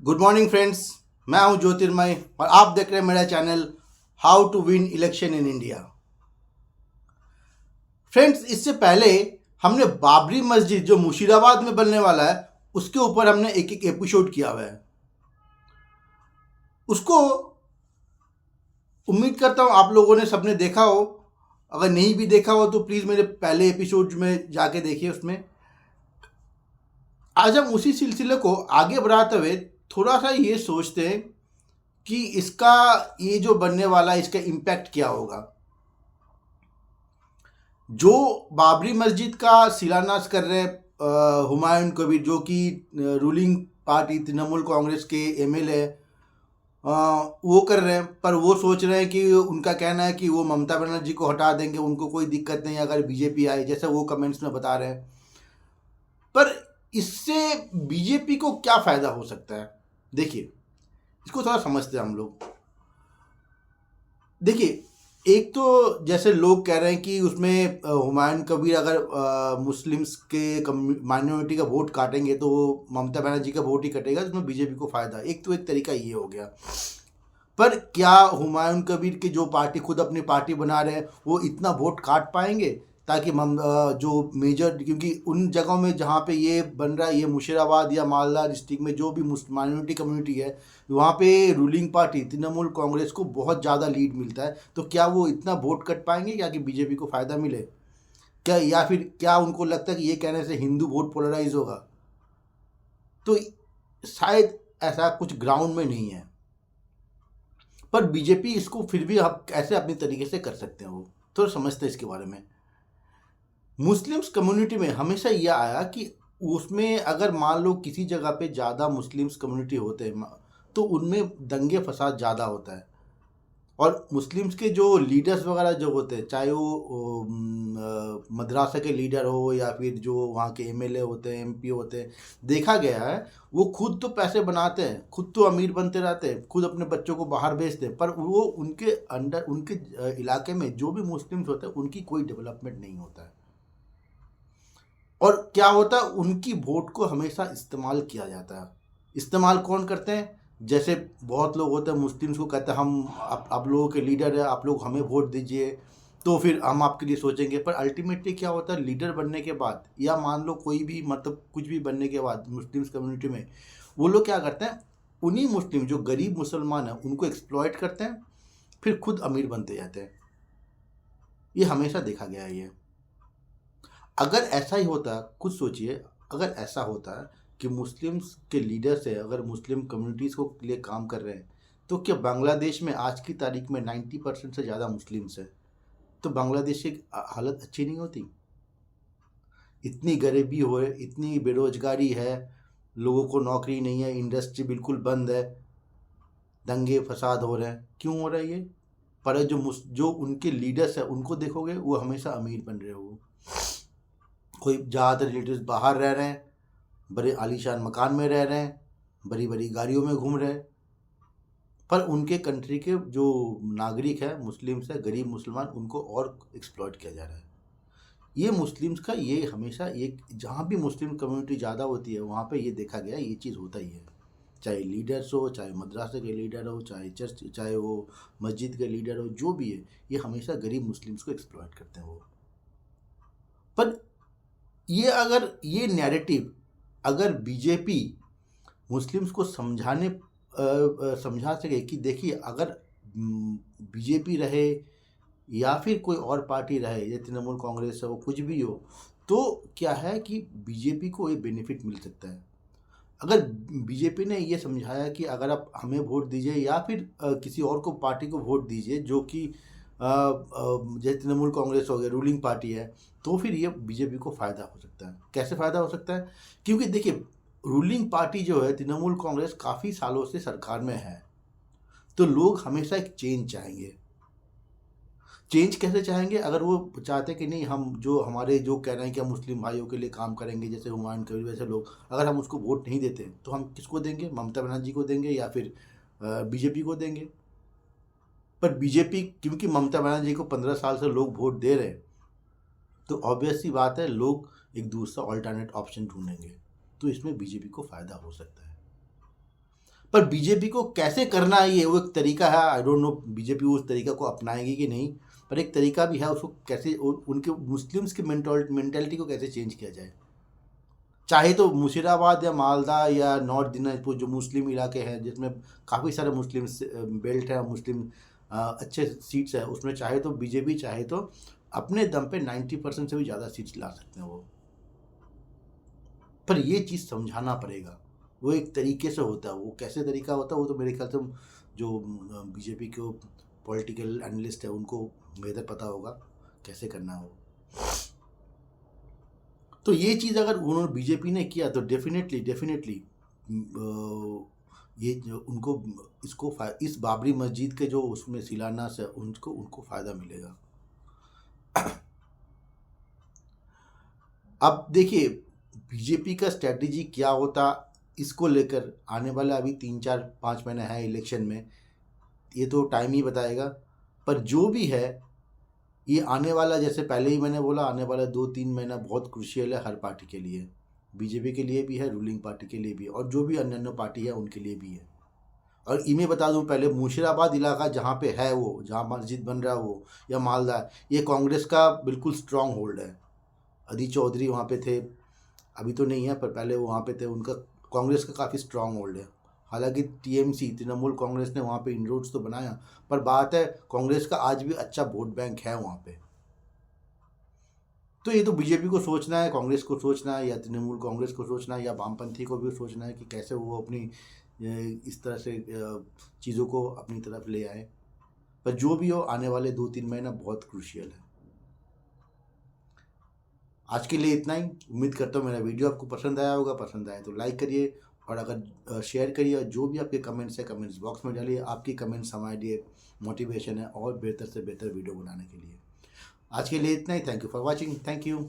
Good morning friends. मैं हूं ज्योतिर्मय और आप देख रहे हैं मेरा channel how to win election in India. Friends, इससे पहले हमने बाबरी मस्जिद जो मुशीराबाद में बनने वाला है उसके ऊपर हमने एक एक एपिसोड किया हुआ है। उसको उम्मीद करता हूं आप लोगों ने सबने देखा हो। अगर नहीं भी देखा हो तो प्लीज़ मेरे पहले एपिसोड में जाके देखिए। उसमें आज हम उसी सिलसिले को आगे बढ़ाते हुए थोड़ा सा ये सोचते हैं कि इसका ये जो बनने वाला है इसका इम्पैक्ट क्या होगा। जो बाबरी मस्जिद का शिलान्यास कर रहे हैं हुमायूं कबीर, जो कि रूलिंग पार्टी तृणमूल कांग्रेस के एमएलए वो कर रहे हैं, पर वो सोच रहे हैं कि उनका कहना है कि वो ममता बनर्जी को हटा देंगे, उनको कोई दिक्कत नहीं अगर बीजेपी आए, जैसे वो कमेंट्स में बता रहे हैं। पर इससे बीजेपी को क्या फ़ायदा हो सकता है? देखिए, इसको थोड़ा समझते हैं हम लोग। देखिए, एक तो जैसे लोग कह रहे हैं कि उसमें हुमायूं कबीर अगर मुस्लिम्स के माइनॉरिटी का वोट काटेंगे तो वो ममता बनर्जी का वोट ही कटेगा, जिसमें बीजेपी को फ़ायदा। एक तो एक तरीका ये हो गया। पर क्या हुमायूं कबीर की जो पार्टी खुद अपनी पार्टी बना रहे हैं वो इतना वोट काट पाएंगे ताकि जो मेजर, क्योंकि उन जगहों में जहाँ पे ये बन रहा है, ये मुशीराबाद या मालदा डिस्ट्रिक्ट में जो भी माइनॉरिटी कम्युनिटी है, वहाँ पे रूलिंग पार्टी तृणमूल कांग्रेस को बहुत ज़्यादा लीड मिलता है। तो क्या वो इतना वोट कट पाएंगे क्या कि बीजेपी को फ़ायदा मिले? क्या या फिर क्या उनको लगता है कि ये कहने से हिंदू वोट पोलराइज होगा? तो शायद ऐसा कुछ ग्राउंड में नहीं है। पर बीजेपी इसको फिर भी आप कैसे अपनी तरीके से कर सकते हैं, वो थोड़ा समझते हैं इसके बारे में। मुस्लिम्स कम्युनिटी में हमेशा ये आया कि उसमें अगर मान लो किसी जगह पे ज़्यादा मुस्लिम्स कम्युनिटी होते हैं तो उनमें दंगे फसाद ज़्यादा होता है। और मुस्लिम्स के जो लीडर्स वगैरह जो होते हैं, चाहे वो मदरसा के लीडर हो या फिर जो वहाँ के एमएलए होते हैं, एमपी होते हैं, देखा गया है वो खुद तो पैसे बनाते हैं, खुद तो अमीर बनते रहते हैं, खुद अपने बच्चों को बाहर भेजते हैं, पर वो उनके अंडर उनके इलाके में जो भी मुस्लिम्स होते हैं उनकी कोई डेवलपमेंट नहीं होता है। और क्या होता है, उनकी वोट को हमेशा इस्तेमाल किया जाता है। इस्तेमाल कौन करते हैं? जैसे बहुत लोग होते हैं मुस्लिम्स को कहते हैं हम आप लोगों के लीडर है, आप लोग हमें वोट दीजिए तो फिर हम आपके लिए सोचेंगे। पर अल्टीमेटली क्या होता है, लीडर बनने के बाद या मान लो कोई भी मतलब कुछ भी बनने के बाद मुस्लिम्स कम्युनिटी में वो लोग क्या करते हैं, उन्हीं मुस्लिम जो गरीब मुसलमान हैं उनको एक्सप्लॉइट करते हैं, फिर खुद अमीर बनते जाते हैं। ये हमेशा देखा गया है ये। अगर ऐसा ही होता, खुद सोचिए, अगर ऐसा होता कि मुस्लिम्स के लीडर से अगर मुस्लिम कम्युनिटीज़ को लिए काम कर रहे हैं, तो क्या बांग्लादेश में आज की तारीख में 90% से ज़्यादा मुस्लिम्स हैं, तो बांग्लादेश की हालत अच्छी नहीं होती? इतनी गरीबी हो, इतनी बेरोजगारी है, लोगों को नौकरी नहीं है, इंडस्ट्री बिल्कुल बंद है, दंगे फसाद हो रहे हैं। क्यों हो रहा है ये? पर जो उनके लीडर्स हैं उनको देखोगे वो हमेशा अमीर बन रहे हो। कोई ज़्यादातर रिलेटिव्स बाहर रह रहे हैं, बड़े आलीशान मकान में रह रहे हैं, बड़ी बड़ी गाड़ियों में घूम रहे हैं, पर उनके कंट्री के जो नागरिक है, मुस्लिम्स है, गरीब मुसलमान, उनको और एक्सप्लॉइट किया जा रहा है। ये मुस्लिम्स का ये हमेशा एक, जहाँ भी मुस्लिम कम्युनिटी ज़्यादा होती है वहाँ पे ये देखा गया, ये चीज़ होता ही है। चाहे लीडर्स हो, चाहे मदरसे के लीडर हो, चाहे चर्च, चाहे वो मस्जिद के लीडर हो, जो भी है, ये हमेशा गरीब मुस्लिम्स को एक्सप्लॉइट करते हैं वो। पर ये अगर ये नैरेटिव अगर बीजेपी मुस्लिम्स को समझा सके कि देखिए, अगर बीजेपी रहे या फिर कोई और पार्टी रहे, या तृणमूल कांग्रेस हो, कुछ भी हो, तो क्या है कि बीजेपी को ये बेनिफिट मिल सकता है। अगर बीजेपी ने ये समझाया कि अगर आप हमें वोट दीजिए या फिर किसी और को पार्टी को वोट दीजिए जो कि जैसे तृणमूल कांग्रेस हो गया, रूलिंग पार्टी है, तो फिर ये बीजेपी को फ़ायदा हो सकता है। कैसे फ़ायदा हो सकता है? क्योंकि देखिए, रूलिंग पार्टी जो है तृणमूल कांग्रेस काफ़ी सालों से सरकार में है, तो लोग हमेशा एक चेंज चाहेंगे। चेंज कैसे चाहेंगे? अगर वो चाहते कि नहीं, हम जो हमारे जो कह रहे हैं कि हम मुस्लिम भाइयों के लिए काम करेंगे, जैसे हुमायूं कबीर वैसे लोग, अगर हम उसको वोट नहीं देते तो हम किसको देंगे? ममता बनर्जी को देंगे या फिर बीजेपी को देंगे। पर बीजेपी, क्योंकि ममता बनर्जी को 15 साल से लोग वोट दे रहे हैं, तो ऑब्वियस सी बात है लोग एक दूसरा ऑल्टरनेट ऑप्शन ढूंढेंगे, तो इसमें बीजेपी को फ़ायदा हो सकता है। पर बीजेपी को कैसे करना है ये वो एक तरीका है, आई डोंट नो बीजेपी उस तरीका को अपनाएगी कि नहीं, पर एक तरीका भी है उसको कैसे उनके मुस्लिम्स की मेंटालिटी को कैसे चेंज किया जाए। चाहे तो मुशीराबाद या मालदा या नॉर्थ दिनाजपुर जो मुस्लिम इलाके हैं जिसमें काफ़ी सारे मुस्लिम बेल्ट है, मुस्लिम अच्छे सीट्स है, उसमें चाहे तो बीजेपी चाहे तो अपने दम पे 90% से भी ज़्यादा सीट्स ला सकते हैं वो। पर ये चीज़ समझाना पड़ेगा, वो एक तरीके से होता है, वो कैसे तरीका होता है वो तो मेरे ख्याल से जो बीजेपी के पॉलिटिकल एनालिस्ट है उनको बेहतर पता होगा कैसे करना है वो। तो ये चीज़ अगर उन्होंने बीजेपी ने किया तो डेफिनेटली ये उनको इस बाबरी मस्जिद के जो उसमें शिलान्यास है उनको फ़ायदा मिलेगा। अब देखिए बीजेपी का स्ट्रैटेजी क्या होता इसको लेकर आने वाला अभी 3-4-5 महीने है इलेक्शन में, ये तो टाइम ही बताएगा। पर जो भी है ये आने वाला, जैसे पहले ही मैंने बोला, आने वाला 2-3 महीना बहुत क्रूशियल है हर पार्टी के लिए, बीजेपी के लिए भी है, रूलिंग पार्टी के लिए भी, और जो भी अन्य पार्टी है उनके लिए भी है। और इन्हें बता दूं पहले, मुशीराबाद इलाका जहाँ पे है वो, जहाँ मस्जिद बन रहा है वो, या मालदा, ये कांग्रेस का बिल्कुल स्ट्रांग होल्ड है। अदी चौधरी वहाँ पे थे, अभी तो नहीं है पर पहले वो वहाँ पे थे, उनका कांग्रेस का काफ़ी स्ट्रांग होल्ड है। हालांकि टीएमसी तृणमूल कांग्रेस ने वहाँ पे इनरोड्स तो बनाया, पर बात है कांग्रेस का आज भी अच्छा वोट बैंक है वहाँ पे। तो ये तो बीजेपी को सोचना है, कांग्रेस को सोचना है, या तृणमूल कांग्रेस को सोचना है, या वामपंथी को भी सोचना है कि कैसे वो अपनी इस तरह से चीज़ों को अपनी तरफ ले आए। पर जो भी हो, आने वाले 2-3 महीना बहुत क्रूशियल है। आज के लिए इतना ही। उम्मीद करता हूँ मेरा वीडियो आपको पसंद आया होगा, पसंद आया तो लाइक करिए, और अगर शेयर करिए, और जो भी आपके कमेंट्स है कमेंट्स बॉक्स में डालिए। आपकी कमेंट्स हमारे लिए मोटिवेशन है और बेहतर से बेहतर वीडियो बनाने के लिए। आज के लिए इतना ही। Thank you for watching. Thank you.